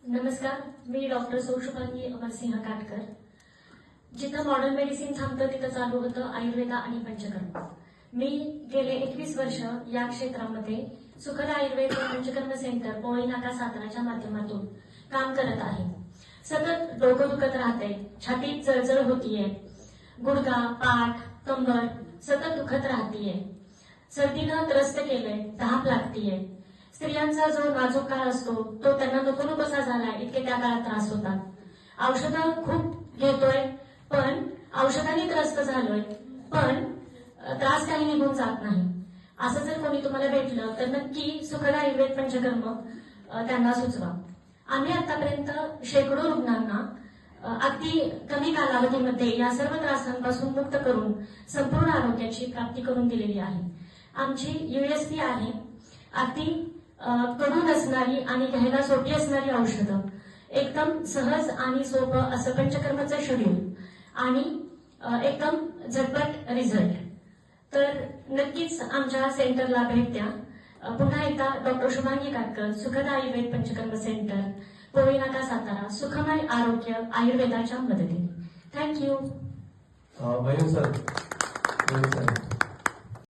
नमस्कार, मी डॉक्टर शुभांगी अमरसिंह काटकर. जिथं modern medicine थांबतं तिथं चालू होतं आयुर्वेदा आणि पंचकर्म. मी गेले 21 वर्ष या क्षेत्रामध्ये सुखद आयुर्वेद पंचकर्म सेंटर पोळी नाका साताराच्या माध्यमातून काम करत आहे. सतत डोकं दुखत राहते, छातीत जळजळ होतीये, गुडघा, पाठ, कंबर सतत दुखत राहतीये, सर्दीनं त्रस्त केलंय, धाप लागतीये. स्त्रियांचा जो नाजूक काळ असतो तो त्यांना नको नकोसा झाला, इतके त्या काळात त्रास होतात. औषधं खूप घेतोय, पण औषधांनी त्रस्त झालोय, पण त्रास काही निघून जात नाही. असं जर कोणी तुम्हाला भेटलं तर नक्की सुखद आयुर्वेद पंचकर्म त्यांना सुचवा. आम्ही आतापर्यंत शेकडो रुग्णांना अगदी कमी कालावधीमध्ये या सर्व त्रासांपासून मुक्त करून संपूर्ण आरोग्याची प्राप्ती करून दिलेली आहे. आमची USP आहे अगदी कडू नसणारी आणि घ्यायला सोपी असणारी औषधं, एकदम सहज आणि सोपं असं पंचकर्माचं शेड्यूल आणि एकदम झटपट रिझल्ट. तर नक्कीच आमच्या सेंटरला भेट द्या. पुन्हा एकदा डॉक्टर शुभांगी काटकर, सुखद आयुर्वेद पंचकर्म सेंटर, पोळी नाका सातारा, सुखमय आरोग्य आयुर्वेदाच्या मदतीने. थँक्यू. मयूर सर